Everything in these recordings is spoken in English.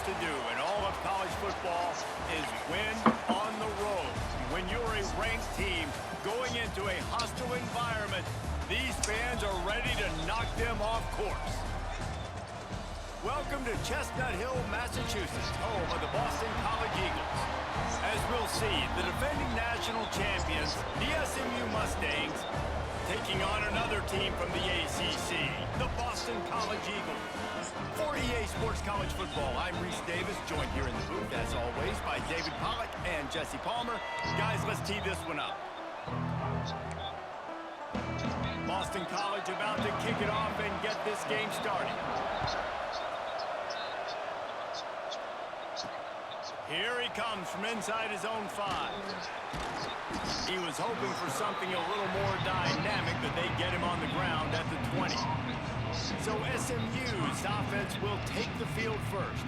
to do in all of college football is win on the road. When you're a ranked team going into a hostile environment, these fans are ready to knock them off course. Welcome to Chestnut Hill, Massachusetts, home of the Boston College Eagles. As we'll see, the defending national champions, the SMU Mustangs, taking on another team from the ACC, the Boston College Eagles. For EA Sports College Football, I'm Reese Davis, joined here in the booth, as always, by David Pollack and Jesse Palmer. Guys, let's tee this one up. Boston College about to kick it off and get this game started. Here he comes from inside his own 5. He was hoping for something a little more dynamic, but they get him on the ground at the 20. So SMU's offense will take the field first.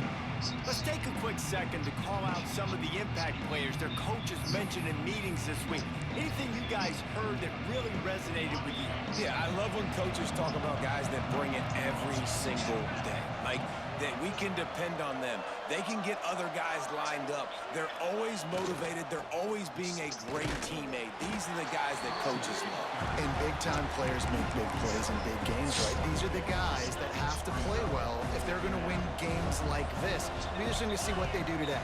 Let's take a quick second to call out some of the impact players their coaches mentioned in meetings this week. Anything you guys heard that really resonated with you? Yeah, I love when coaches talk about guys that bring it every single day. Like, that we can depend on them. They can get other guys lined up. They're always motivated. They're always being a great teammate. These are the guys that coaches love. And big-time players make big plays in big games, right? These are the guys that have to play well if they're going to win games like this. We're just going to see what they do today.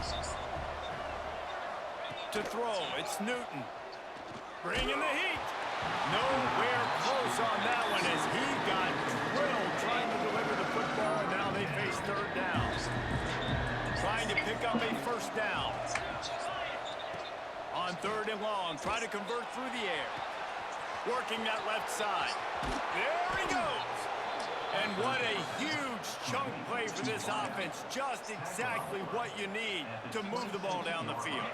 To throw, it's Newton. Bringing the heat. Nowhere close on that one as he got drilled trying to deliver the football, and now they face third down. Trying to pick up a first down. On third and long, trying to convert through the air. Working that left side. There he goes. And what a huge chunk play for this offense. Just exactly what you need to move the ball down the field.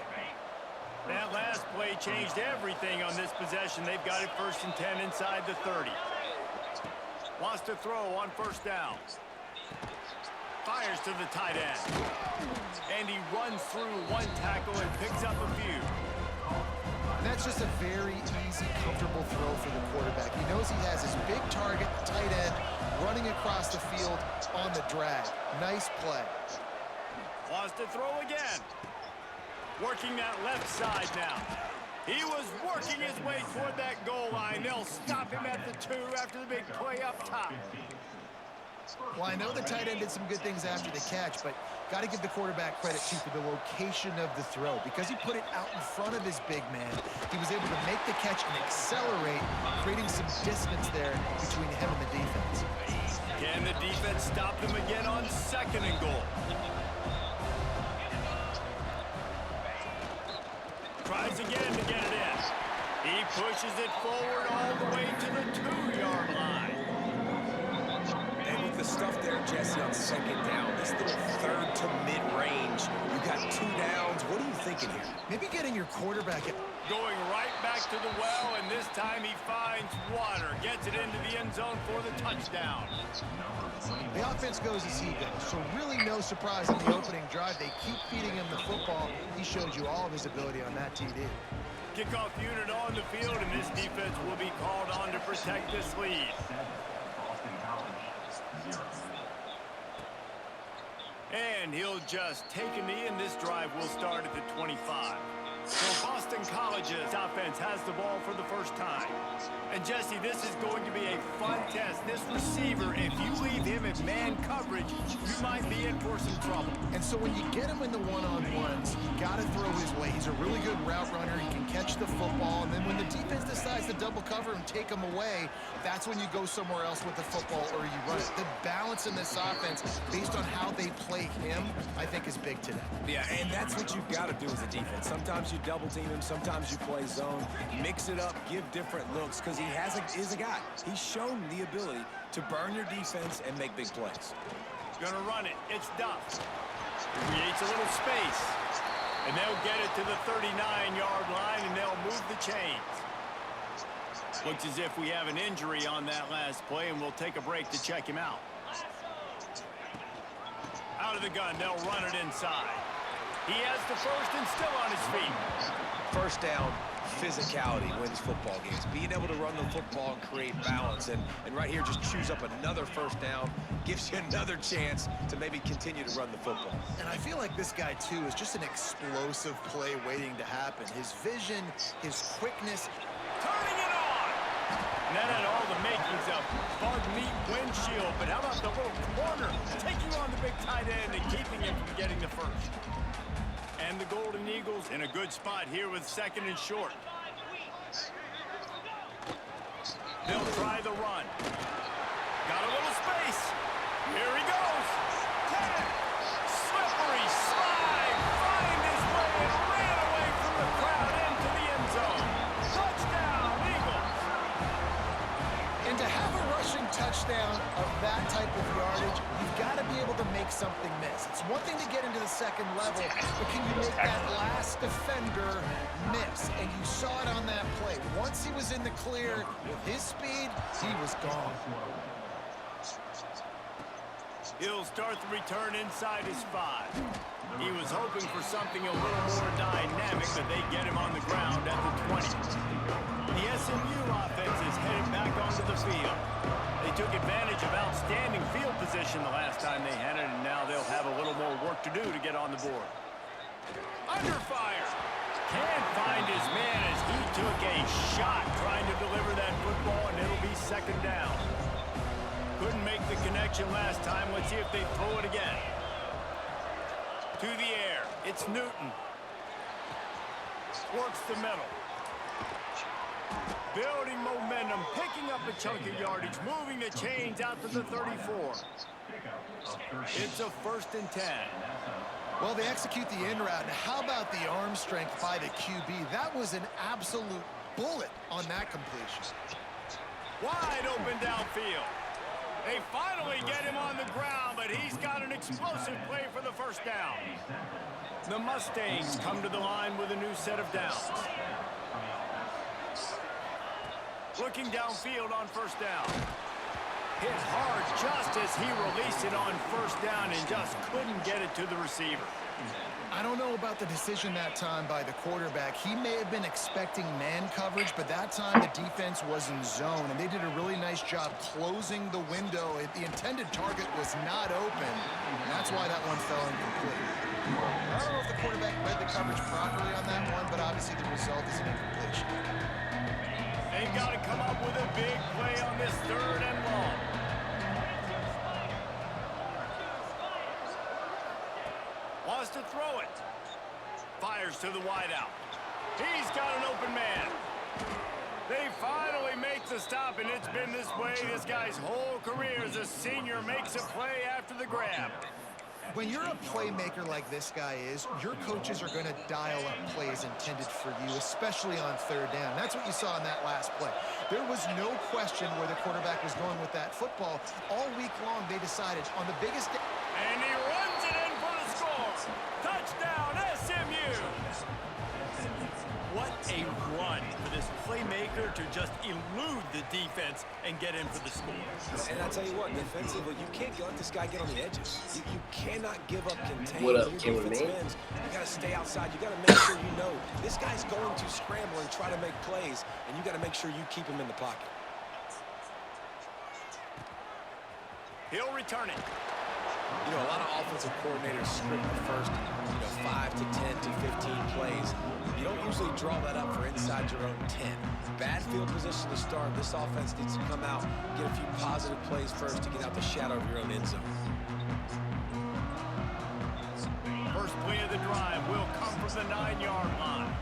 That last play changed everything on this possession. They've got it 1st and 10 inside the 30. Wants to throw on first down. Fires to the tight end. And he runs through one tackle and picks up a few. That's just a very easy, comfortable throw for the quarterback. He knows he has his big target, the tight end, running across the field on the drag. Nice play. Wants to throw again. Working that left side now. He was working his way toward that goal line. They'll stop him at the 2 after the big play up top. Well, I know the tight end did some good things after the catch, but got to give the quarterback credit, too, for the location of the throw. Because he put it out in front of his big man, he was able to make the catch and accelerate, creating some distance there between him and the defense. Can the defense stop them again on 2nd and goal? Tries again to get it in. He pushes it forward all the way to the 2-yard line. And with the stuff there, Jesse, on 2nd down, this little 3rd to mid-range, you got 2 downs. What are you thinking here? Maybe getting your quarterback at... Going right back to the well, and this time he finds water. Gets it into the end zone for the touchdown. The offense goes as he goes, so really no surprise in the opening drive. They keep feeding him the football. He showed you all of his ability on that TD. Kickoff unit on the field, and this defense will be called on to protect this lead. And he'll just take a knee, and this drive will start at the 25. So Boston College's offense has the ball for the first time. And Jesse, this is going to be a fun test. This receiver, if you leave him in man coverage, you might be in for some trouble. And so when you get him in the one-on-ones, you got to throw his way. He's a really good route runner. He can catch the football. And then when the defense decides to double cover and take him away, that's when you go somewhere else with the football or you run it. The balance in this offense, based on how they play him, I think is big today. Yeah, and that's what you've got to do as a defense. Sometimes you double team him, sometimes you play zone, mix it up, give different looks, because he is a guy. He's shown the ability to burn your defense and make big plays. Gonna run it. It's Duff. Creates a little space. And they'll get it to the 39-yard line, and they'll move the chains. Looks as if we have an injury on that last play, and we'll take a break to check him out. Out of the gun, they'll run it inside. He has the first and still on his feet. First down, physicality wins football games. Being able to run the football and create balance. And right here, just choose up another first down. Gives you another chance to maybe continue to run the football. And I feel like this guy, too, is just an explosive play waiting to happen. His vision, his quickness. Turning it on! And that had all the makings of bug meat windshield. But how about the little corner taking on the big tight end and keeping him from getting the first? And the Golden Eagles in a good spot here with second and short. They'll try the run. Got a little space. Here he goes. 10. Slippery slide. Find his way and ran away from the crowd into the end zone. Touchdown, Eagles. And to have a rushing touchdown of that type of yardage, you've got to be able to make something miss. It's one thing to get into the second level, but can you make that last defender miss? And you saw it on that play. Once he was in the clear with his speed, he was gone. He'll start the return inside his 5. He was hoping for something a little more dynamic, but they get him on the ground at the 20. The SMU offense is headed back onto the field. They took advantage of outstanding field position the last time they had it, and now they'll have a little more work to do to get on the board. Under fire. Can't find his man as he took a shot trying to deliver that football, and it'll be second down. Couldn't make the connection last time. Let's see if they throw it again. To the air. It's Newton. Works the middle. Building momentum, picking up a chunk of yardage, moving the chains out to the 34. It's a 1st and 10. Well, they execute the in route. And how about the arm strength by the QB? That was an absolute bullet on that completion. Wide open downfield. They finally get him on the ground, but he's got an explosive play for the first down. The Mustangs come to the line with a new set of downs. Looking downfield on first down. Hit hard just as he released it on first down and just couldn't get it to the receiver. I don't know about the decision that time by the quarterback. He may have been expecting man coverage, but that time the defense was in zone, and they did a really nice job closing the window. The intended target was not open, and that's why that one fell incomplete. I don't know if the quarterback read the coverage properly on that one, but obviously the result is an incompletion. They've got to come up with a big play on this 3rd and long. Wants to throw it. Fires to the wideout. He's got an open man. They finally make the stop, and it's been this way this guy's whole career as a senior. Makes a play after the grab. When you're a playmaker like this guy is, your coaches are going to dial up plays intended for you, especially on 3rd down. That's what you saw in that last play. There was no question where the quarterback was going with that football. All week long, they decided on the biggest day. And he runs it in for the score. Touchdown, SMU. What a run for this playmaker to just elude the defense and get in for the score. And I tell you what, defensively, you can't let this guy get on the edges. You cannot give up contain. What up, Your King defensive ends, you got to stay outside. You got to make sure you know this guy's going to scramble and try to make plays, and you got to make sure you keep him in the pocket. He'll return it. You know, a lot of offensive coordinators script the first, 5 to 10 to 15 plays. You don't usually draw that up for inside your own 10. Bad field position to start. This offense needs to come out, get a few positive plays first to get out the shadow of your own end zone. First play of the drive will come from the 9-yard line.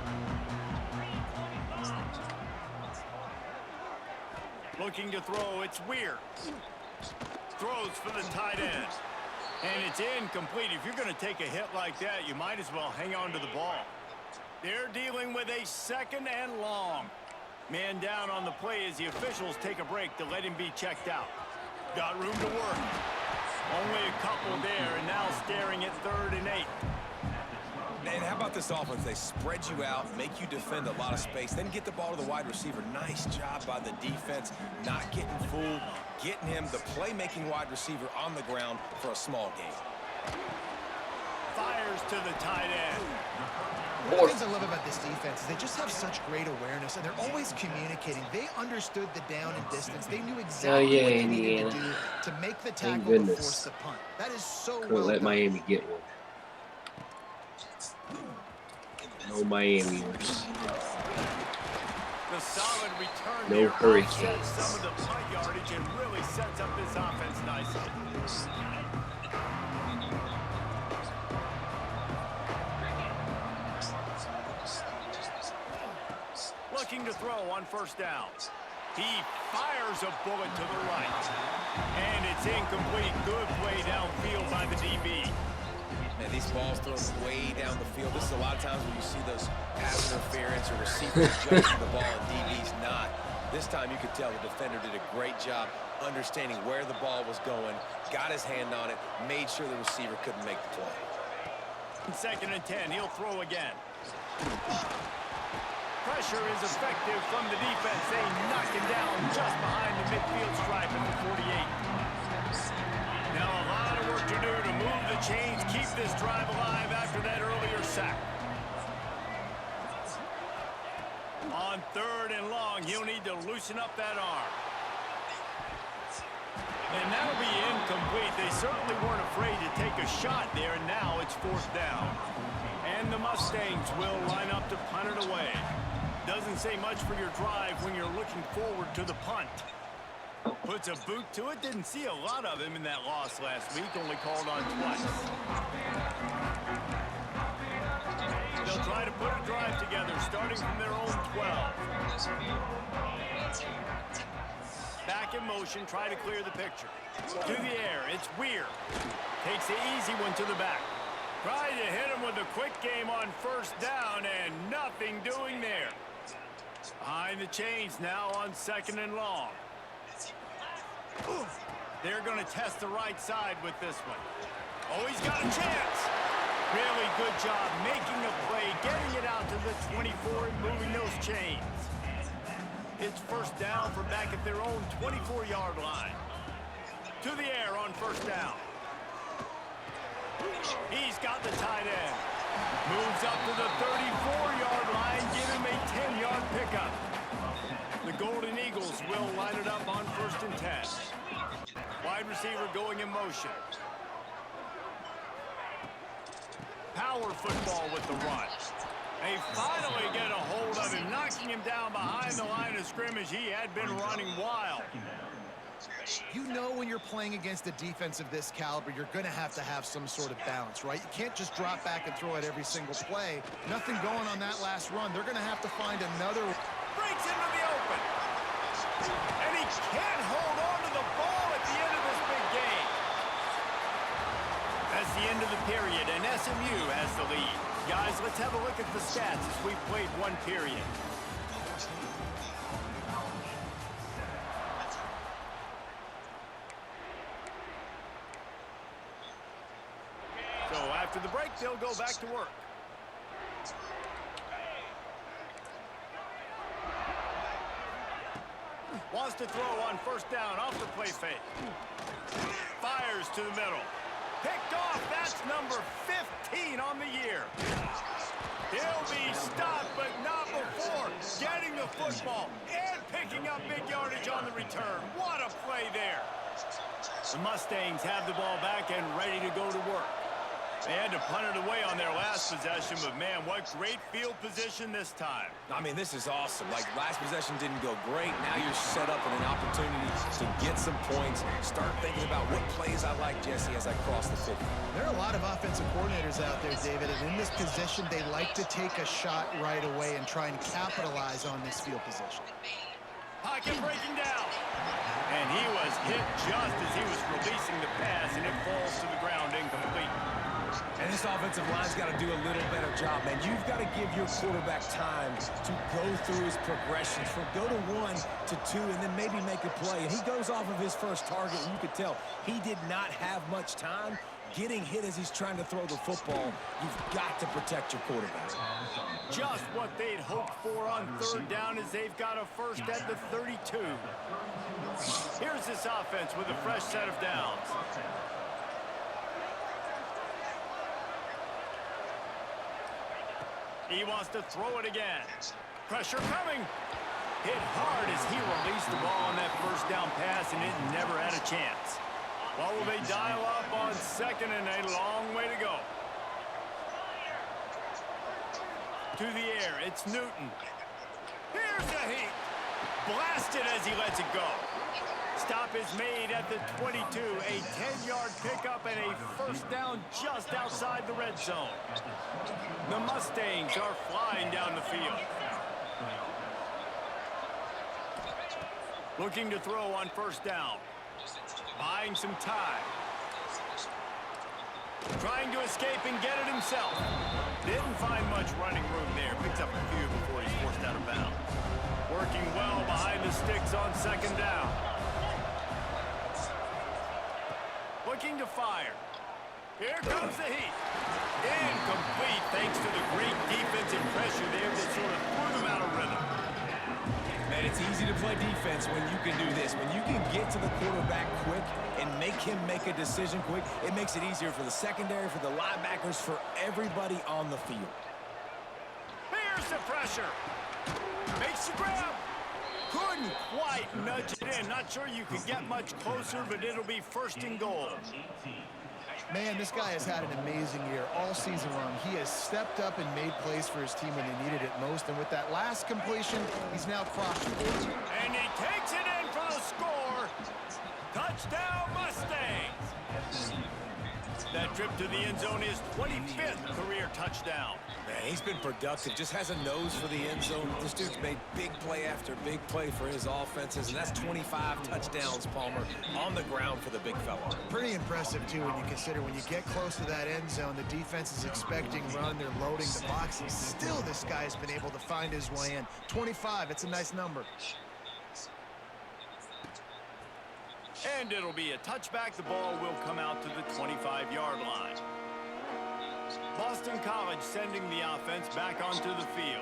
Looking to throw, it's Weir. Throws for the tight end. And it's incomplete. If you're going to take a hit like that, you might as well hang on to the ball. They're dealing with a 2nd and long. Man down on the play as the officials take a break to let him be checked out. Got room to work. Only a couple there, and now staring at 3rd and 8. And how about this offense? They spread you out, make you defend a lot of space, then get the ball to the wide receiver. Nice job by the defense, not getting fooled, getting him, the playmaking wide receiver, on the ground for a small game. fires to the tight end. One of the things I love about this defense is they just have such great awareness, and they're always communicating. They understood the down and distance. They knew exactly what they needed to do to make the tackle to force the punt. That is so Couldn't well let done. Miami get one. No Miami. The solid return No there Hurricanes. offsets some of the punt yardage and really sets up this offense nicely. Looking to throw on first down. He fires a bullet to the right. And it's incomplete. Good play downfield by the DB. And these balls thrown way down the field. This is a lot of times when you see those pass interference or receivers judging the ball and DB's not. This time you could tell the defender did a great job understanding where the ball was going, got his hand on it, made sure the receiver couldn't make the play. 2nd and 10, he'll throw again. Pressure is effective from the defense. They knock him down just behind the midfield stripe at the 48. Now a lot of work to do to move the chains, keep this drive alive after that earlier sack. On 3rd and long, he'll need to loosen up that arm. And that'll be incomplete. They certainly weren't afraid to take a shot there, and now it's 4th down. And the Mustangs will line up to punt it away. Doesn't say much for your drive when you're looking forward to the punt. Puts a boot to it. Didn't see a lot of him in that loss last week. Only called on twice. They'll try to put a drive together, starting from their own 12. Back in motion, try to clear the picture. To the air, it's Weir. Takes the easy one to the back. Try to hit him with a quick game on first down, and nothing doing there. Behind the chains now on 2nd and long. They're going to test the right side with this one. Oh, he's got a chance. Really good job making a play, getting it out to the 24 and moving those chains. It's first down from back at their own 24-yard line. To the air on first down. He's got the tight end. Moves up to the 34-yard line, give him a 10-yard pickup. The Golden Eagles will line it up on 1st and 10. Wide receiver going in motion. Power football with the run. They finally get a hold of him, knocking him down behind the line of scrimmage. He had been running wild. You know when you're playing against a defense of this caliber, you're going to have some sort of balance, right? You can't just drop back and throw it every single play. Nothing going on that last run. They're going to have to find another. Breaks into the open. And he can't hold on to the ball at the end of this big game. That's the end of the period, and SMU has the lead. Guys, let's have a look at the stats as we've played one period. So after the break, they'll go back to work. Wants to throw on first down off the play fake. Fires to the middle. Picked off. That's number 15 on the year. He'll be stopped, but not before getting the football and picking up big yardage on the return. What a play there. The Mustangs have the ball back and ready to go to work. They had to punt it away on their last possession, but man, what great field position this time. I mean, this is awesome. Like, last possession didn't go great. Now you're set up with an opportunity to get some points. Start thinking about what plays I like, Jesse, as I cross the 50. There are a lot of offensive coordinators out there, David, and in this position, they like to take a shot right away and try and capitalize on this field position. Pocket breaking down. And he was hit just as he was releasing the pass, and it falls to the ground incomplete. And this offensive line's got to do a little better job, man. You've got to give your quarterback time to go through his progressions from go to 1 to 2 and then maybe make a play. And he goes off of his first target, and you could tell he did not have much time getting hit as he's trying to throw the football. You've got to protect your quarterback. Just what they'd hoped for on third down as they've got a first at the 32. Here's this offense with a fresh set of downs. He wants to throw it again. Pressure coming. Hit hard as he released the ball on that first down pass, and it never had a chance. Well, will they dial up on second and a long way to go? To the air, it's Newton. Here's the heat. Blasted as he lets it go. Stop is made at the 22. A 10-yard pickup and a first down just outside the red zone. The Mustangs are flying down the field. Looking to throw on first down. Buying some time. Trying to escape and get it himself. Didn't find much running room there. Picks up a few before he's forced out of bounds. Working well behind the sticks on second down. Looking to fire. Here comes the heat. Incomplete thanks to the great defensive pressure there that sort of threw them out of rhythm. Man, it's easy to play defense when you can do this. When you can get to the quarterback quick and make him make a decision quick, it makes it easier for the secondary, for the linebackers, for everybody on the field. Here's the pressure. Makes the grab. Couldn't quite nudge it in. Not sure you could get much closer, but it'll be first and goal. Man, this guy has had an amazing year all season long. He has stepped up and made plays for his team when they needed it most. And with that last completion, he's now crossed 40. And he takes it in for the score. Touchdown, Mustangs. That trip to the end zone is 25th career touchdown. Man, he's been productive, just has a nose for the end zone. This dude's made big play after big play for his offenses, and that's 25 touchdowns, Palmer, on the ground for the big fella. Pretty impressive, too, when you consider when you get close to that end zone, the defense is expecting run, they're loading the box, and still this guy's been able to find his way in. 25, it's a nice number. And it'll be a touchback. The ball will come out to the 25-yard line. Boston College sending the offense back onto the field.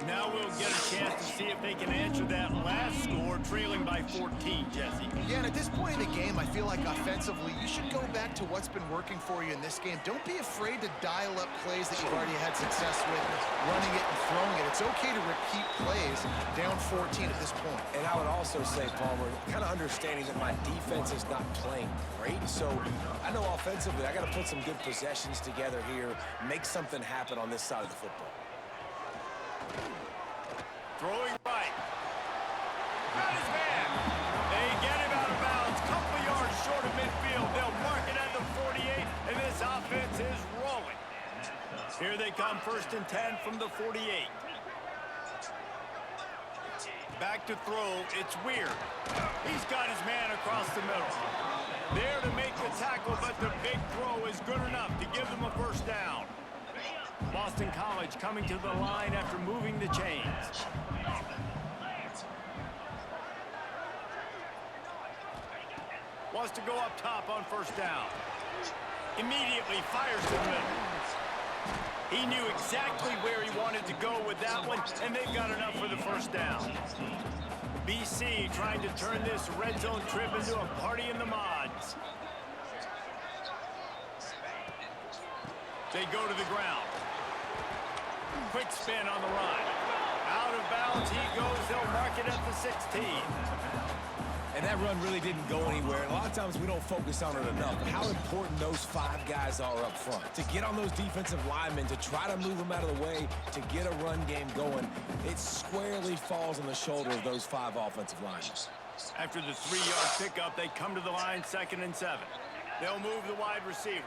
Now we'll get a chance to see if they can answer that last score, trailing by 14, Jesse. Yeah, and at this point in the game, I feel like offensively, you should go back to what's been working for you in this game. Don't be afraid to dial up plays that you've already had success with, running it and throwing it. It's okay to repeat plays down 14 at this point. And I would also say, Palmer, kind of understanding that my defense is not playing great. So I know offensively, I got to put some good possessions together here, make something happen on this side of the football. Throwing right. Got his man. They get him out of bounds. Couple yards short of midfield. They'll mark it at the 48, and this offense is rolling. Here they come, first and 10 from the 48. Back to throw. It's Weird. He's got his man across the middle. There to make the tackle, but the big throw is good enough to give them a first down. Boston College coming to the line after moving the chains. Wants to go up top on first down. Immediately fires to the middle. He knew exactly where he wanted to go with that one, and they've got enough for the first down. BC trying to turn this red zone trip into a party in the mods. They go to the ground. Quick spin on the run. Out of bounds he goes. They'll mark it at the 16. And that run really didn't go anywhere. A lot of times we don't focus on it enough. But how important those 5 guys are up front. To get on those defensive linemen, to try to move them out of the way, to get a run game going, it squarely falls on the shoulder of those 5 offensive linemen. After the 3-yard pickup, they come to the line, 2nd and 7. They'll move the wide receiver.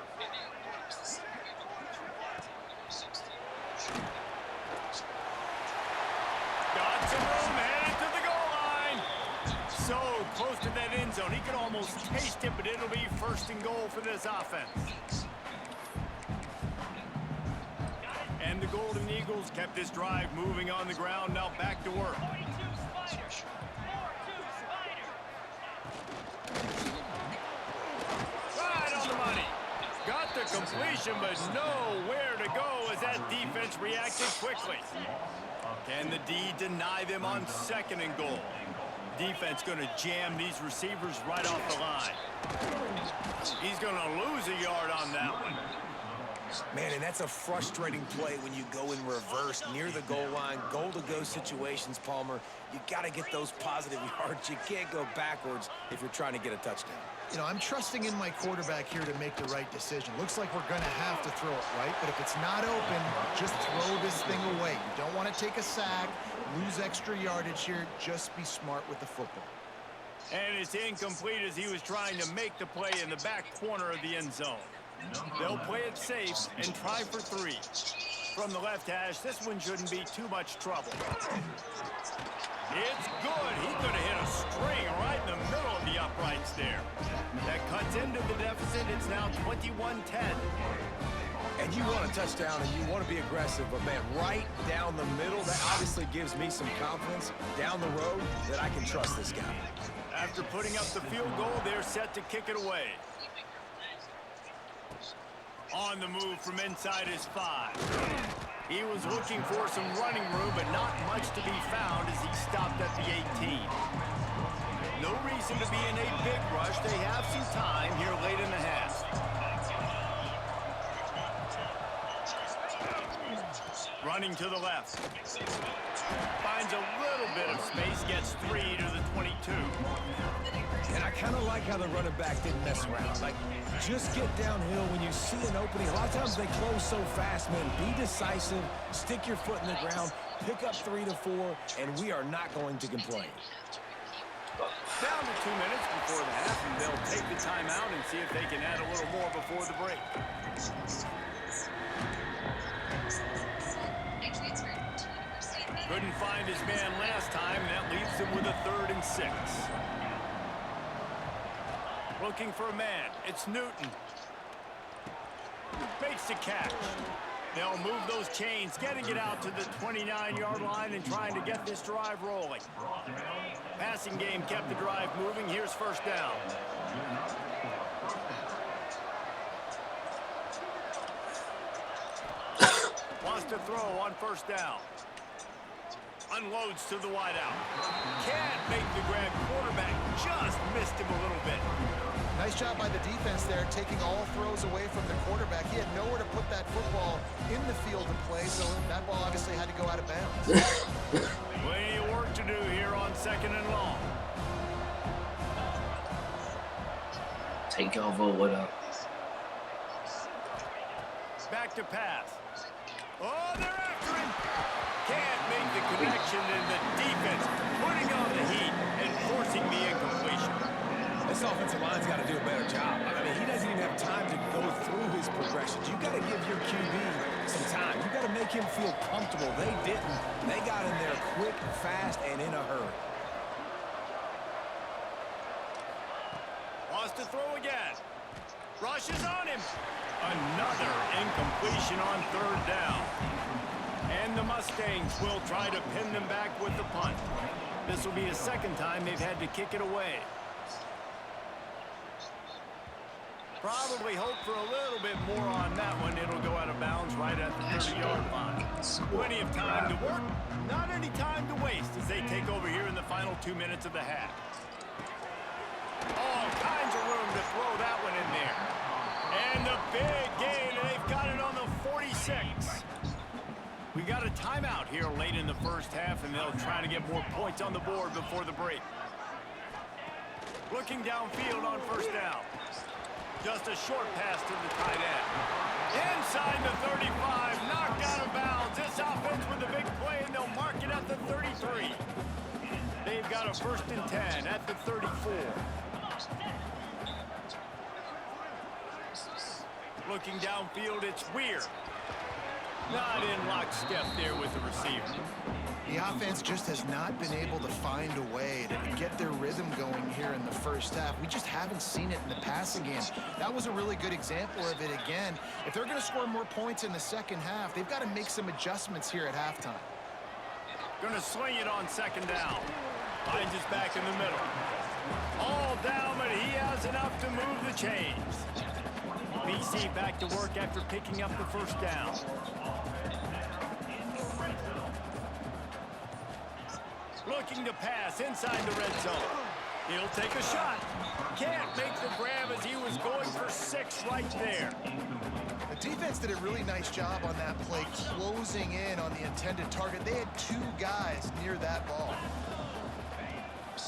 Got some room, headed to the goal line. So close to that end zone. He could almost taste it, but it'll be first and goal for this offense. And the Golden Eagles kept this drive moving on the ground. Now back to work. Right on the money. Got the completion, but nowhere to go as that defense reacted quickly. Can the D deny them on 2nd and goal? Defense going to jam these receivers right off the line. He's going to lose a yard on that one. Man, and that's a frustrating play when you go in reverse near the goal line, goal-to-go situations, Palmer. You got to get those positive yards. You can't go backwards if you're trying to get a touchdown. You know, I'm trusting in my quarterback here to make the right decision. Looks like we're going to have to throw it, right? But if it's not open, just throw this thing away. You don't want to take a sack, lose extra yardage here. Just be smart with the football. And it's incomplete as he was trying to make the play in the back corner of the end zone. They'll play it safe and try for 3. From the left hash, this one shouldn't be too much trouble. It's good. He could have hit a string right in the middle of the uprights there. That cuts into the deficit. It's now 21-10. And you want a touchdown and you want to be aggressive, but man, right down the middle, that obviously gives me some confidence down the road that I can trust this guy. After putting up the field goal, they're set to kick it away. On the move from inside his 5. He was looking for some running room, but not much to be found as he stopped at the 18. No reason to be in a big rush. They have some time here late in the half. Running to the left. Finds a little bit of space, gets 3 to the 22. And I kind of like how the running back didn't mess around. Like, just get downhill when you see an opening. A lot of times they close so fast, man. Be decisive, stick your foot in the ground, pick up 3 to 4, and we are not going to complain. Down to 2 minutes before the half, and they'll take the timeout and see if they can add a little more before the break. Couldn't find his man last time, and that leaves him with a 3rd and 6. Looking for a man. It's Newton. Makes the catch. They'll move those chains, getting it out to the 29-yard line and trying to get this drive rolling. Passing game kept the drive moving. Here's first down. Wants to throw on first down. Unloads to the wideout. Can't make the grab. Quarterback just missed him a little bit. Nice job by the defense there, taking all throws away from the quarterback. He had nowhere to put that football in the field to play, so that ball obviously had to go out of bounds. Plenty of work to do here on 2nd and long. Take over, what up? Back to pass. Oh, they're after him. Can't make the connection, and the defense putting on the heat and forcing the incompletion. This offensive line's got to do a better job. I mean, he doesn't even have time to go through his progressions. You got to give your QB some time. You got to make him feel comfortable. They didn't. They got in there quick, fast, and in a hurry. Wants to throw again. Rushes on him. Another incompletion on 3rd down. And the Mustangs will try to pin them back with the punt. This will be the 2nd time they've had to kick it away. Probably hope for a little bit more on that one. It'll go out of bounds right at the 30-yard line. Plenty of time to work. Not any time to waste as they take over here in the final 2 minutes of the half. All kinds of room to throw that one in there. And the big gain, and they've got it on the 46. We got a timeout here late in the first half, and they'll try to get more points on the board before the break. Looking downfield on first down. Just a short pass to the tight end. Inside the 35, knocked out of bounds. This offense with a big play, and they'll mark it at the 33. They've got a 1st and 10 at the 34. Looking downfield, it's Weir. Not in lockstep there with the receiver. The offense just has not been able to find a way to get their rhythm going here in the first half. We just haven't seen it in the passing game. That was a really good example of it again. If they're going to score more points in the second half, they've got to make some adjustments here at halftime. Going to swing it on 2nd down. Finds his back in the middle. All down, but he has enough to move the chains. BC back to work after picking up the first down. Looking to pass inside the red zone. He'll take a shot. Can't make the grab as he was going for 6 right there. The defense did a really nice job on that play, closing in on the intended target. They had 2 guys near that ball.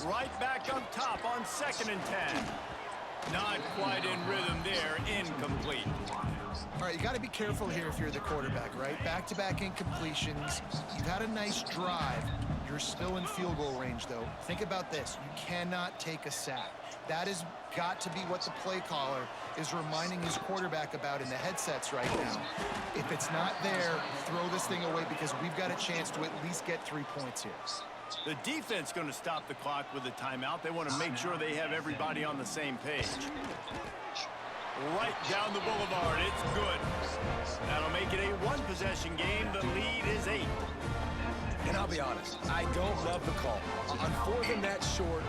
Right back up top on 2nd and 10. Not quite in rhythm there. Incomplete. All right, you got to be careful here if you're the quarterback, right? Back-to-back incompletions. You've had a nice drive. You're still in field goal range, though. Think about this. You cannot take a sack. That has got to be what the play caller is reminding his quarterback about in the headsets right now. If it's not there, throw this thing away because we've got a chance to at least get 3 points here. The defense going to stop the clock with a timeout. They want to make sure they have everybody on the same page. Right down the boulevard. It's good. That'll make it a 1-possession game. The lead is 8. And I'll be honest, I don't love the call. On 4th and that short,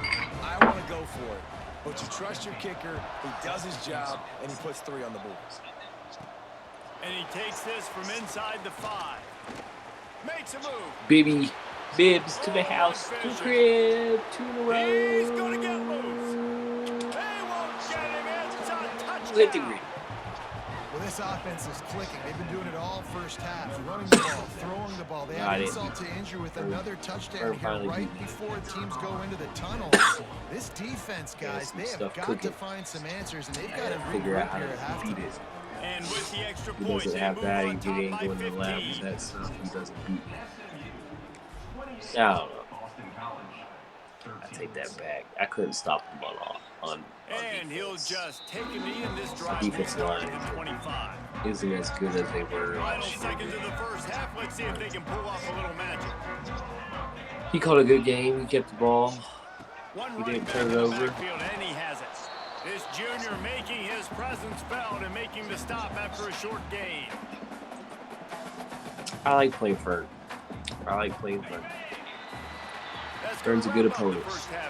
I want to go for it. But you trust your kicker, he does his job, and he puts 3 on the board. And he takes this from inside the 5. Makes a move. Baby. Bibs to the house, to the crib, 2 in a row. He's going to get loose. They won't get him. It's a touchdown. Good degree. Well, this offense is clicking. They've been doing it all first half. Running the ball, throwing the ball. They had insult to injury with another touchdown here right before teams go into the tunnel. This defense, guys, they have got to find some answers, and they've got to figure out how here to at beat halftime. it. And with the extra He points, doesn't they have move that. on He top ain't by going to the lab 15. with that stuff. He doesn't beat me. I don't know. I take that back. I couldn't stop him on And he'll just take a knee in this drive. defensive line to 25. isn't as good as they were Final last year. seconds of the first half. Let's see if they can pull off a little magic. He called a good game. He kept the ball. One He running didn't back turn in it the over. backfield, and he has it. This junior making his presence felt and making the stop after a short gain. I like playing Fern. Fern's a good opponent.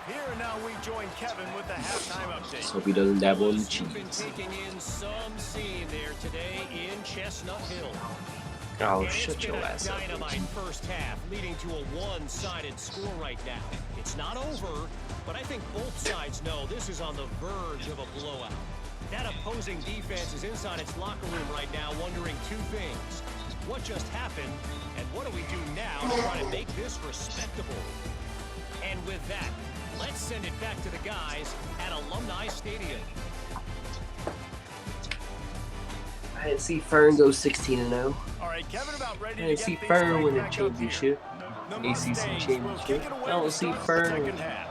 Here and now we join Kevin with the halftime update. Let's hope he doesn't dabble in the You've been cheese. taking in some scene there today in Chestnut Hill. Oh, And shut it's your been a ass up. dynamite first half, leading to a one-sided score right now. It's not over, but I think both sides know this is on the verge of a blowout. That opposing defense is inside its locker room right now wondering 2 things. What just happened, and what do we do now to try to make this respectable? And with that, let's send it back to the guys at Alumni Stadium. I didn't see Fern go 16-0. All right, Kevin, about ready I to didn't get see things Fern right win a back up here. championship. The ACC Mustangs will championship. kick it away I don't to see start the Fern. second half.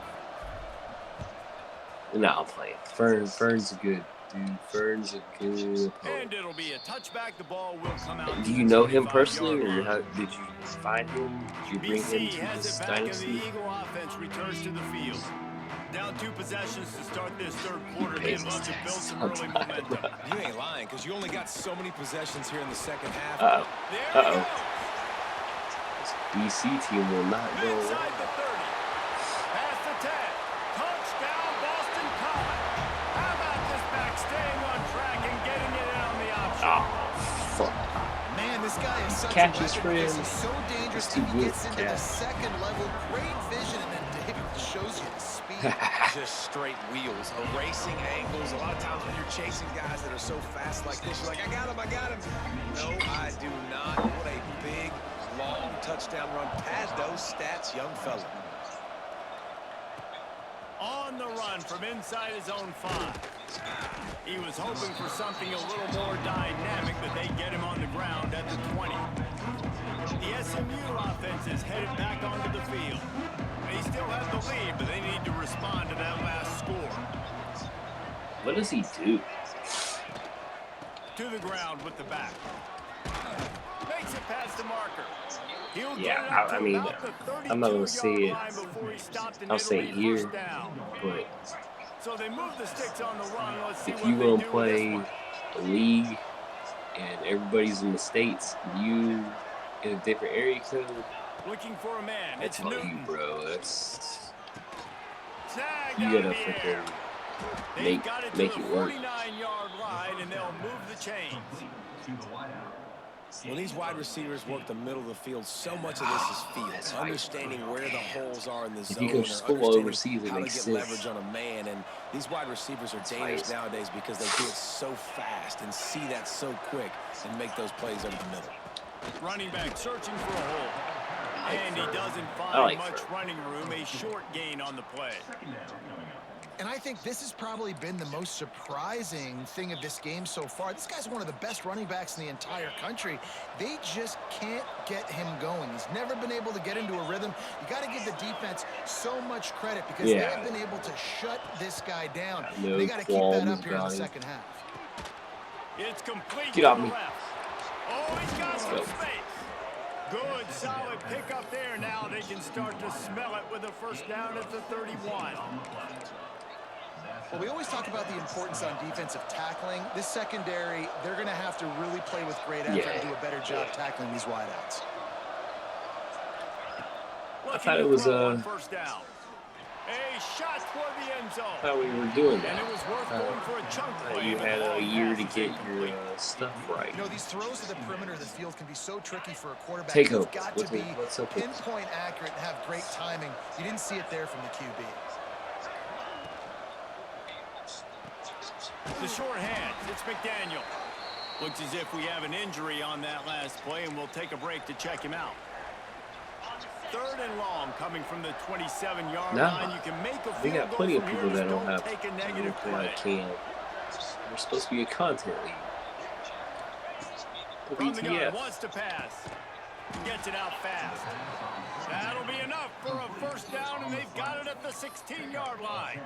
No, I'm playing. Fern's good, dude. Fern's a good opponent. And it'll be a touchback. The ball will come out. Do you know him personally, or did you find him? Did you bring him BC to has this it back, and the dynasty? Eagle offense returns to the field. Down 2 possessions to start this third quarter. They'd love to build some early momentum. You ain't lying, because you only got so many possessions here in the second half. Uh-oh. There he goes. This BC team will not go away. Inside the 30. Past the 10. Touchdown, Boston College. How about this back staying on track and getting it in on the option? Oh, fuck. Man, this guy is such Catch a his weapon because friend. he's so dangerous It's too that he good gets to into the catch. second level. Great vision, and then David shows you the speed. Just straight wheels, erasing angles. A lot of times when you're chasing guys that are so fast like this, you're like, I got him. No, I do not. What a big, long touchdown run. Pad those stats, young fella. On the run from inside his own 5. He was hoping for something a little more dynamic, but they get him on the ground at the 20. The SMU offense is headed back onto the field. They still have the lead, but they need to respond to that last score. What does he do? To the ground with the back. Makes it past the marker. He'll Yeah, get it up I to mean, about the I'm not gonna say 32-yard it. line before he stopped, and I'll it'll say be it here, first down. but So they move the sticks on the run. Let's see if what you they gonna do with play this one. a league and everybody's in the States, you in a different area code, Looking for a man. that's It's on you, Newton. bro. That's Snagged you out gotta of the air. freaking They've make got it to make the it work. 49-yard line, and they'll move the chains. When these wide receivers work the middle of the field, so much of this is feel. Understanding where the holes are in the zone. If you go Or school overseas, understanding it how to makes get sense. leverage on a man. And these wide receivers are dangerous nowadays because they do it so fast and see that so quick and make those plays over the middle. Running back searching for a hole. And he doesn't find much running room. A short gain on the play. And I think this has probably been the most surprising thing of this game so far. This guy's one of the best running backs in the entire country. They just can't get him going. He's never been able to get into a rhythm. You got to give the defense so much credit because they have been able to shut this guy down. They got to keep that up here in the second half. It's complete Get to off the me. left. Oh, he's got some space. Good, solid pickup there. Now they can start to smell it with a first down at the 31. Well, we always talk about the importance on defensive tackling. This secondary, they're going to have to really play with great effort and do a better job tackling these wideouts. I thought it was first down. A shot toward the end zone. I thought we were doing that. And it was worth going for a chunk play. You had a year to get your stuff right. You know, these throws to the perimeter of the field can be so tricky for a quarterback. Take You've over. got to be pinpoint accurate and have great timing. You didn't see it there from the QB. The short hands, it's McDaniel. Looks as if we have an injury on that last play, and we'll take a break to check him out. 3rd and long coming from the 27-yard line. You can make a we field got plenty goal of from people here, that don't have take a negative play. We're supposed to be a content league. From the gun, wants to pass. Gets it out fast. That'll be enough for a first down, and they've got it at the 16-yard line.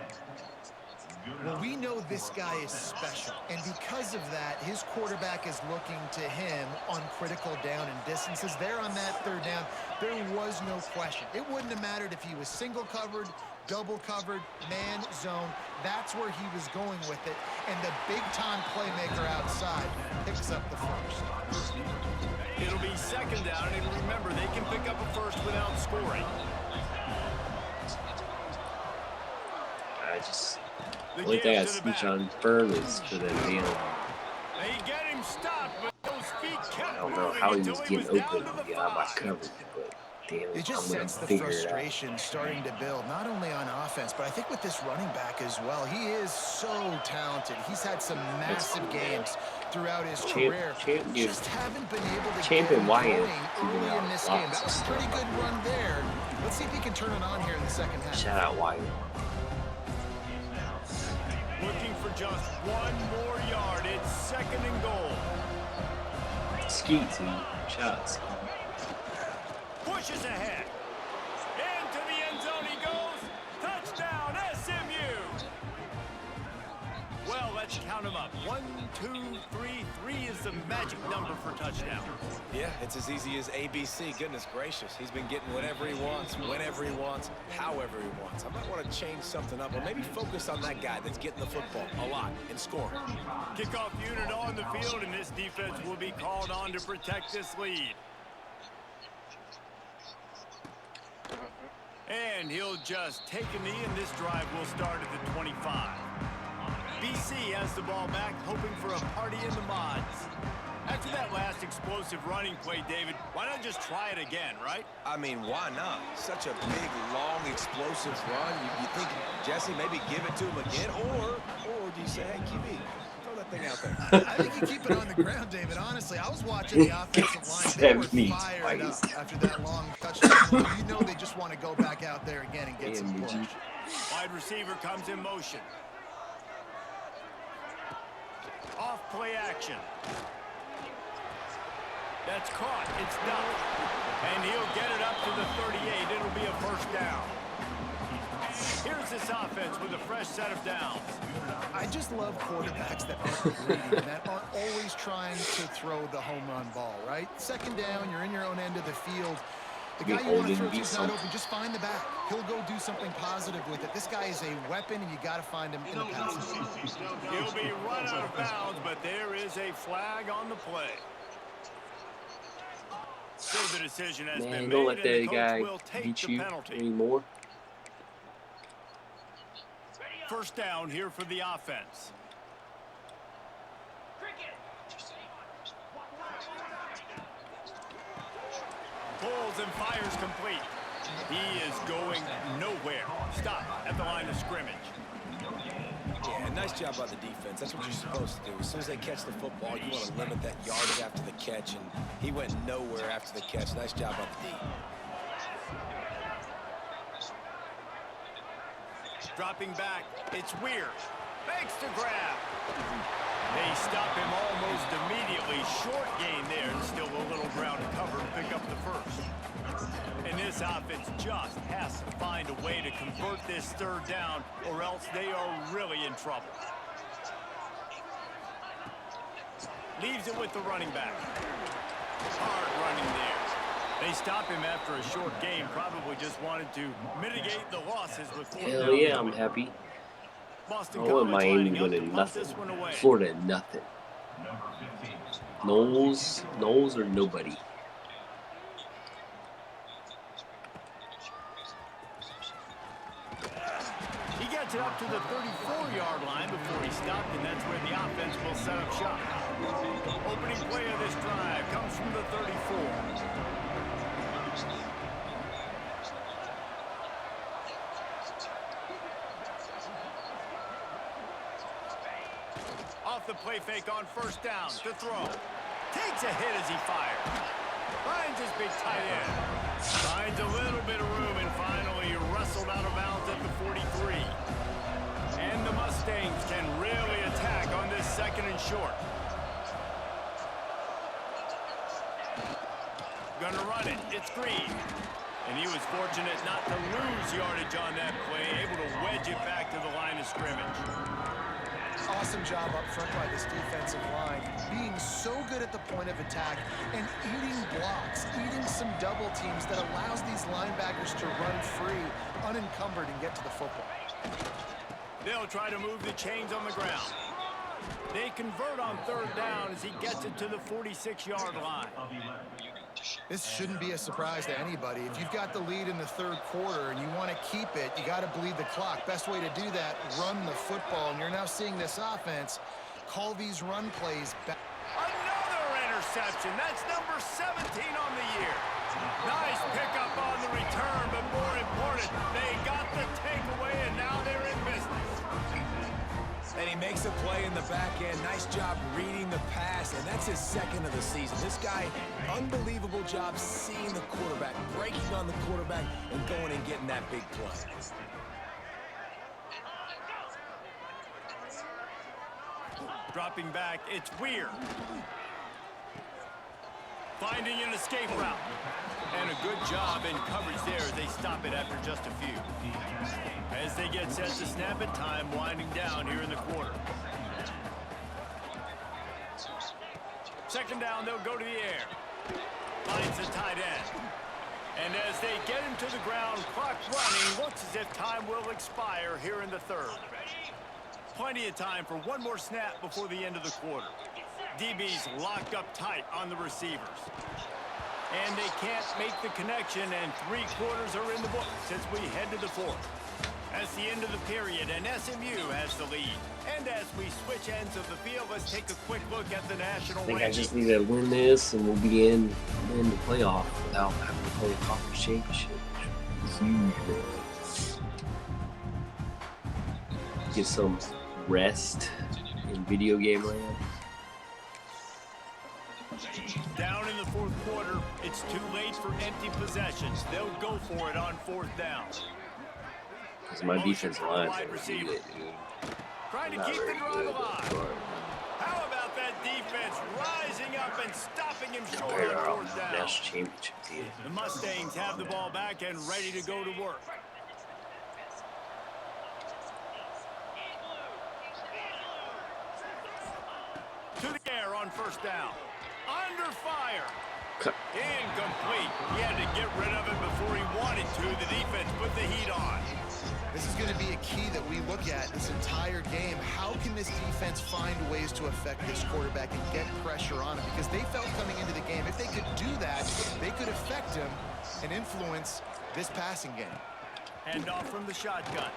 Well, we know this guy is special, and because of that, his quarterback is looking to him on critical down and distances. There on that 3rd down, there was no question. It wouldn't have mattered if he was single covered, double covered, man zone. That's where he was going with it, and the big-time playmaker outside picks up the first. It'll be 2nd down, and remember, they can pick up a first without scoring. The only thing I speak on firm is for them being. They get him stopped, but those feet kept I don't know how he was getting open to get out of my coverage, but damn, It just I'm gonna sets the figure it out. frustration starting to build, not only on offense, but I think with this running back as well. He is so talented. He's had some massive games throughout his career. Just haven't been able to get him going early in this game. That was a pretty good run there. Let's see if he can turn it on here in the second half. Shout out Wyatt. Looking for just one more yard. It's 2nd and goal. Skeet team. Shout out Skeet. Pushes ahead. Into the end zone he goes. Touchdown, SMU. Well, let's count them up. 1, 2, 3. 3 is the magic number for touchdowns. Yeah, it's as easy as ABC. Goodness gracious. He's been getting whatever he wants, whenever he wants, however he wants. I might want to change something up or maybe focus on that guy that's getting the football a lot and scoring. Kickoff unit on the field, and this defense will be called on to protect this lead. And he'll just take a knee, and this drive will start at the 25. BC has the ball back, hoping for a party in the mods. After that last explosive running play, David, why not just try it again, right? I mean, why not? Such a big, long, explosive run. You think, Jesse, maybe give it to him again? Or do you say, hey, QB, throw that thing out there? I think you keep it on the ground, David. Honestly, I was watching the offensive line. They were fired up after that long touchdown. You know they just want to go back out there again and get some push. Wide receiver comes in motion. Off play action. That's caught. It's done. And he'll get it up to the 38. It'll be a first down. Here's this offense with a fresh set of downs. I just love quarterbacks that aren't greedy and that aren't always trying to throw the home run ball, right? 2nd down, you're in your own end of the field. The guy you want to throw to is not open. Just find the back. He'll go do something positive with it. This guy is a weapon, and you got to find him in the passing game. He'll be run out of bounds, but there is a flag on the play. So the decision has been made, don't let and the that coach guy will take beat the you penalty. anymore. First down here for the offense. and fires complete. He is going nowhere. Stop at the line of scrimmage. Yeah, nice job by the defense. That's what you're supposed to do. As soon as they catch the football, you want to limit that yardage after the catch, and he went nowhere after the catch. Nice job by the D. Dropping back, it's Weir. Makes the grab. They stop him almost immediately. Short gain there, and still a little ground to cover to pick up the first. And this offense just has to find a way to convert this third down, or else they are really in trouble. Leaves it with the running back. Hard running there. They stop him after a short game. Probably just wanted to mitigate the losses with fourth down. Hell yeah, I'm happy. Boston I want College Miami lining up to winning punt nothing. this one away. Florida nothing. Knowles or nobody. He gets it up to the 34-yard line before he stopped, and that's where the offense will set up shop. Opening play of this drive comes from the 34. Off the play fake on first down to throw. Takes a hit as he fires. Finds his big tight end. Finds a little bit of room and finally wrestled out of bounds at the 43. And the Mustangs can really attack on this second and short. Gonna run it. It's Green. And he was fortunate not to lose yardage on that play, able to wedge it back to the line of scrimmage. Awesome job up front by this defensive line, being so good at the point of attack and eating blocks, eating some double teams that allows these linebackers to run free, unencumbered, and get to the football. They'll try to move the chains on the ground. They convert on third down as he gets it to the 46-yard line. This shouldn't be a surprise to anybody. If you've got the lead in the third quarter and you want to keep it, you got to bleed the clock. Best way to do that, run the football. And you're now seeing this offense call these run plays back. Another interception. That's number 17 on the year. Nice pickup on the return, but more important, they got the takeaway, and now they're in business. And he makes a play in the back end. Nice job reading the pass, and that's his second of the season. This guy, unbelievable job seeing the quarterback, breaking on the quarterback, and going and getting that big play. Dropping back, it's Weir. Finding an escape route. And a good job in coverage there as they stop it after just a few. As they get set to snap it, time winding down here in the quarter. Second down, they'll go to the air. Finds the tight end. And as they get him to the ground, clock running, looks as if time will expire here in the third. Plenty of time for one more snap before the end of the quarter. DB's locked up tight on the receivers. And they can't make the connection, and 3 quarters are in the books as we head to the fourth. That's the end of the period, and SMU has the lead. And as we switch ends of the field, let's take a quick look at the national I think I rankings. just need to win this, and we'll be in the playoff without having to play a conference championship. Huge, man. Get some rest in video game land. Down in the fourth quarter, it's too late for empty possessions. They'll go for it on fourth down. Because my defensive line's going to need it, dude. Trying to Not keep the very drive good, alive. but How about that defense rising up and stopping him short compared to on our fourth down? national championship team. The Mustangs have the ball back and ready to go to work. To the air on first down. Under fire. Incomplete. He had to get rid of it before he wanted to. The defense put the heat on. This is going to be a key that we look at this entire game. How can this defense find ways to affect this quarterback and get pressure on him? Because they felt coming into the game, if they could do that, they could affect him and influence this passing game. Hand off from the shotgun.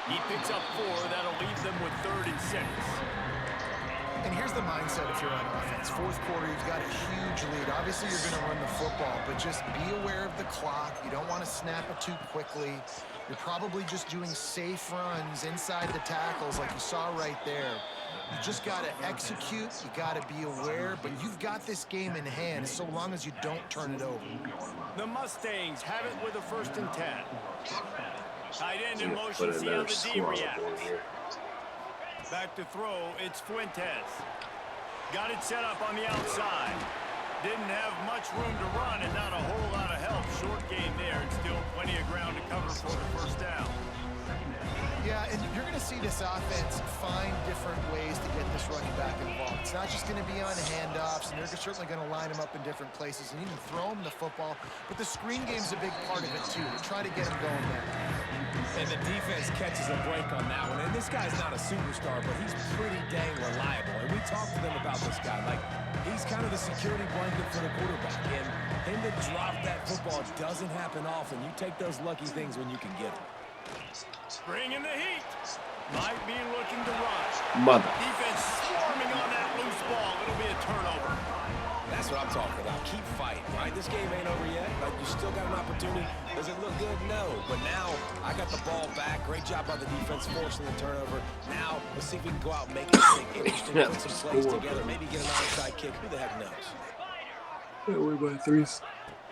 He picks up 4. That'll leave them with 3rd and 6. And here's the mindset if you're on offense. Fourth quarter, you've got a huge lead. Obviously, you're going to run the football, but just be aware of the clock. You don't want to snap it too quickly. You're probably just doing safe runs inside the tackles like you saw right there. You just got to execute. You got to be aware, but you've got this game in hand so long as you don't turn it over. The Mustangs have it with a 1st and 10. Tight end in motion, Put see how another the D squad reacts. on here. Back to throw, it's Fuentes. Got it set up on the outside. Didn't have much room to run and not a whole lot of help. Short gain there and still plenty of ground to cover for the 1st down. Yeah, and you're going to see this offense find different ways to get this running back involved. It's not just going to be on handoffs, and they're certainly going to line him up in different places and even throw him the football. But the screen game's a big part of it, too. They try to get him going there. And the defense catches a break on that one. And this guy's not a superstar, but he's pretty dang reliable. And we talked to them about this guy. Like, he's kind of the security blanket for the quarterback. And him to drop that football doesn't happen often. You take those lucky things when you can get them. Bringing the heat. Might be looking to run. Mother. Defense swarming on that loose ball. It'll be a turnover. That's what I'm talking about. Keep fighting, right? This game ain't over yet. Like, you still got an opportunity. Does it look good? No. But now, I got the ball back. Great job by the defense forcing the turnover. Now, let's see if we can go out and make it interesting. Put some plays together. Maybe get an onside kick. Who the heck knows? Yeah, we're about three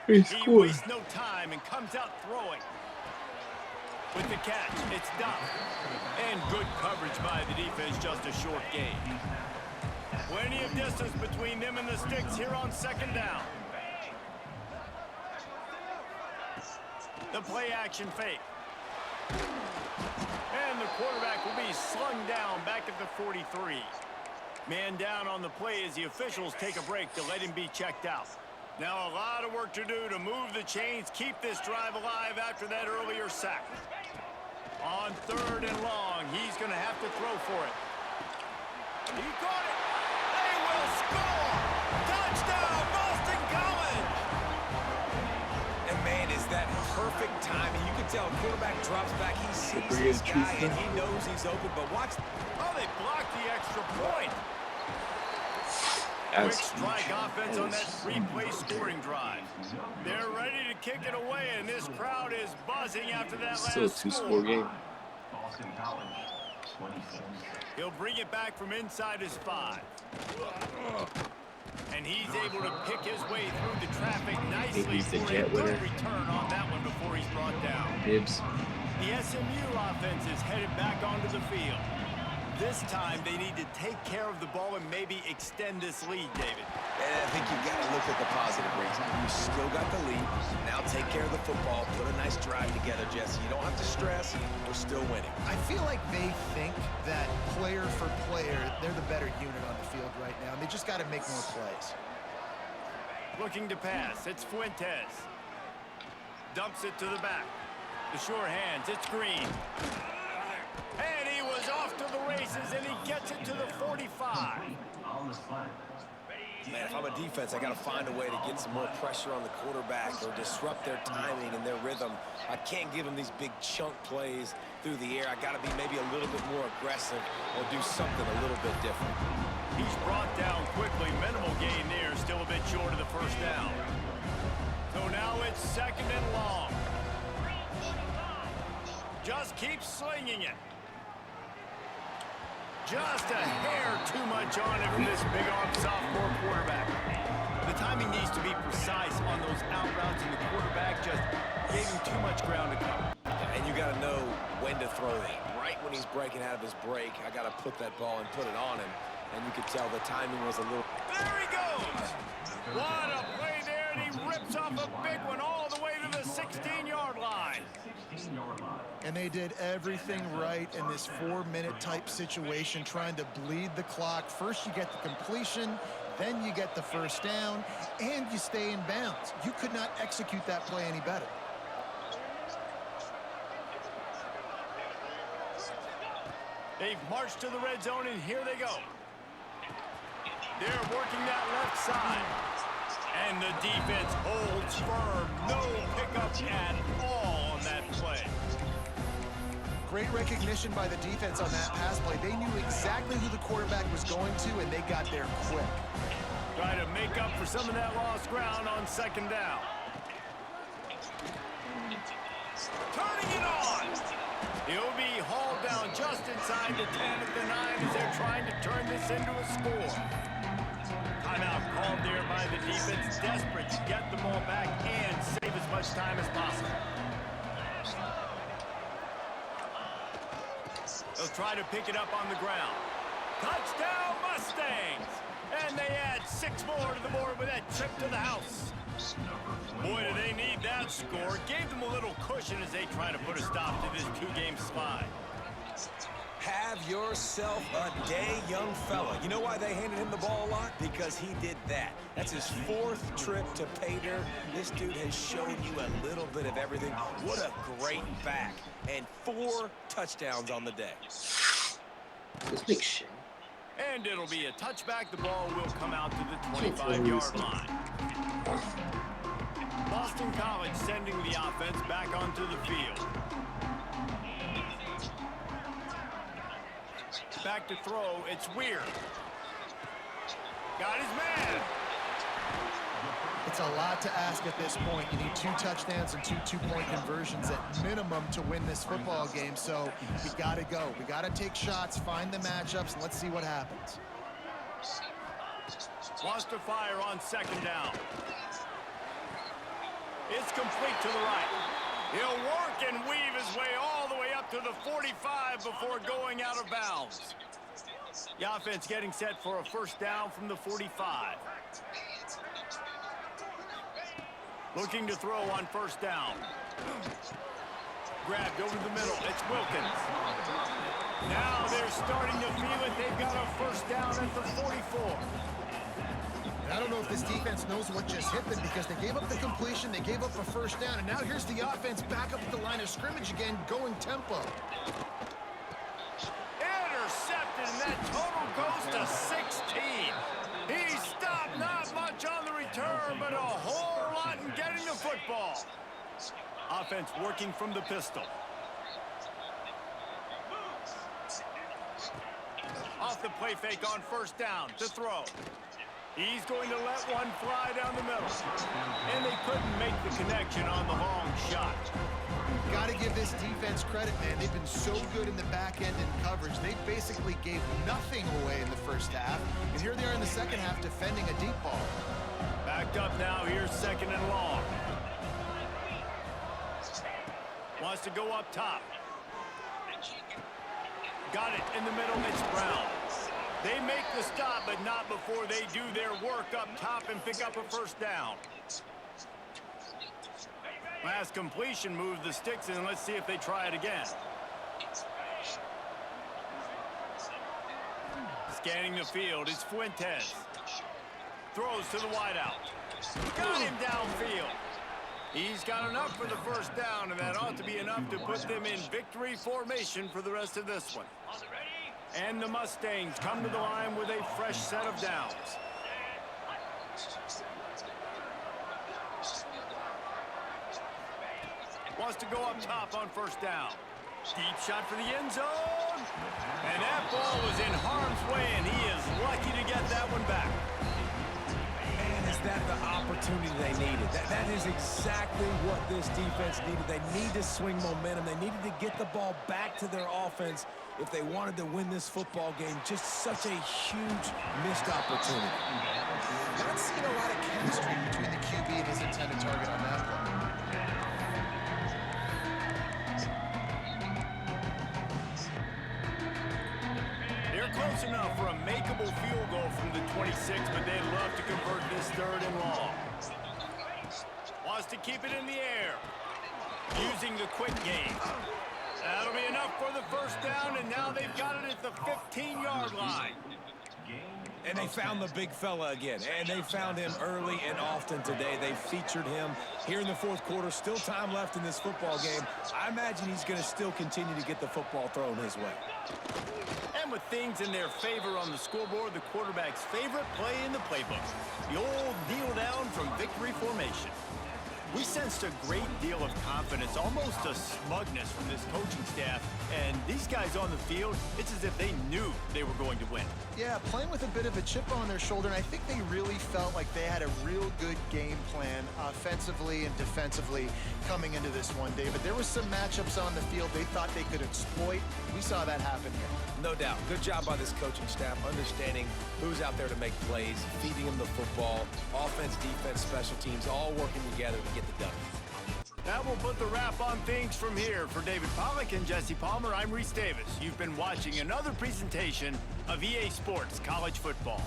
He scores. wastes no time and comes out throwing. With the catch, it's done. And good coverage by the defense, just a short gain. Plenty of distance between them and the sticks here on 2nd down. The play action fake. And the quarterback will be slung down back at the 43. Man down on the play as the officials take a break to let him be checked out. Now a lot of work to do to move the chains, keep this drive alive after that earlier sack. On 3rd and long, he's going to have to throw for it. He got it. They will score. Touchdown, Boston College. And, man, is that perfect timing. You can tell quarterback drops back. He sees this guy, and he knows he's open. But watch. Oh, they blocked the extra point. Quick strike offense on that 3-play scoring drive. They're ready to kick it away, and this crowd is buzzing after that last Still a two-score game. He'll bring it back from inside his 5. And he's able to pick his way through the traffic nicely he's the for a jet good winner. return on that one before he's brought down. Dibs. The SMU offense is headed back onto the field. This time, they need to take care of the ball and maybe extend this lead, David. And I think you got to look at the positive reason. You still got the lead. Now take care of the football. Put a nice drive together, Jesse. You don't have to stress. We're still winning. I feel like they think that player for player, they're the better unit on the field right now. They just got to make more plays. Looking to pass. It's Fuentes. Dumps it to the back. The sure hands. It's Green. And he was off to the races, and he gets it to the 45. Man, if I'm a defense, I got to find a way to get some more pressure on the quarterback or disrupt their timing and their rhythm. I can't give them these big chunk plays through the air. I got to be maybe a little bit more aggressive or do something a little bit different. He's brought down quickly. Minimal gain there, still a bit short of the 1st down. So now it's 2nd and long. Just keep slinging it. Just a hair too much on it from this big-arm sophomore quarterback. The timing needs to be precise on those out routes, and the quarterback just gave him too much ground to cover. And you got to know when to throw that. Right when he's breaking out of his break, I got to put that ball and put it on him. And you could tell the timing was a little... There he goes! What a play there, and he rips off a big one all the way to the 16-yard line. And they did everything right in this 4-minute type situation, trying to bleed the clock. First you get the completion, then you get the 1st down, and you stay in bounds. You could not execute that play any better. They've marched to the red zone, and here they go. They're working that left side. And the defense holds firm. No pickup at all on that play. Great recognition by the defense on that pass play. They knew exactly who the quarterback was going to, and they got there quick. Try to make up for some of that lost ground on second down. Turning it on. He'll be hauled down just inside the 10 at the 9 as they're trying to turn this into a score. Timeout called there by the defense, desperate to get the ball back and save as much time as possible. They'll try to pick it up on the ground. Touchdown Mustangs! And they add 6 more to the board with that trip to the house. Boy, do they need that score. Gave them a little cushion as they try to put a stop to this 2-game slide. Have yourself a day, young fella. You know why they handed him the ball a lot? Because he did that. That's his 4th trip to pay dirt. This dude has shown you a little bit of everything. What a great back. And 4 touchdowns on the day. This big shit. And it'll be a touchback. The ball will come out to the 25-yard line. Boston College sending the offense back onto the field. Back to throw. It's Weir. Got his man. It's a lot to ask at this point. You need 2 touchdowns and 2 two-point conversions at minimum to win this football game. So we got to go. We got to take shots, find the matchups, and let's see what happens. Wants to fire on second down. It's complete to the right. He'll work and weave his way all the way up to the 45 before going out of bounds. The offense getting set for a first down from the 45. Looking to throw on first down. Grabbed over the middle. It's Wilkins. Now they're starting to feel it. They've got a first down at the 44. And I don't know if this defense knows what just hit them because they gave up the completion, they gave up a first down, and now here's the offense back up at the line of scrimmage again, going tempo. Intercepted, and that total goes to 16. He stopped not much on the return, but a whole lot in getting the football. Offense working from the pistol. Off the play fake on first down to throw. He's going to let one fly down the middle. And they couldn't make the connection on the long shot. Got to give this defense credit, man. They've been so good in the back end in coverage. They basically gave nothing away in the first half. And here they are in the second half defending a deep ball. Backed up now. Here's second and long. Wants to go up top. Got it in the middle. It's Brown. They make the stop, but not before they do their work up top and pick up a first down. Last completion moves the sticks in. Let's see if they try it again. Scanning the field is Fuentes. Throws to the wideout. Got him downfield. He's got enough for the first down, and that ought to be enough to put them in victory formation for the rest of this one. And the Mustangs come to the line with a fresh set of downs. Wants to go up top on first down. Deep shot for the end zone. And that ball was in harm's way, and he is lucky to get that one back. And is that the opportunity they needed? That is exactly what this defense needed. They need to swing momentum. They needed to get the ball back to their offense if they wanted to win this football game. Just such a huge missed opportunity. Not seeing a lot of chemistry between the QB and his intended target on that play. They're close enough for a makeable field goal from the 26, but they'd love to convert this third and long. Wants to keep it in the air. Using the quick game. That'll be enough for the first down, and now they've got it at the 15-yard line. And they found the big fella again, and they found him early and often today. They featured him here in the fourth quarter. Still time left in this football game. I imagine he's going to still continue to get the football thrown his way. And with things in their favor on the scoreboard, the quarterback's favorite play in the playbook. The old kneel down from victory formation. We sensed a great deal of confidence, almost a smugness from this coaching staff. And these guys on the field, it's as if they knew they were going to win. Yeah, playing with a bit of a chip on their shoulder, and I think they really felt like they had a real good game plan offensively and defensively coming into this one, David. There was some matchups on the field they thought they could exploit. We saw that happen here. No doubt. Good job by this coaching staff, understanding who's out there to make plays, feeding them the football, offense, defense, special teams, all working together to get the W. That will put the wrap on things from here. For David Pollack and Jesse Palmer, I'm Reese Davis. You've been watching another presentation of EA Sports College Football.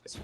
It's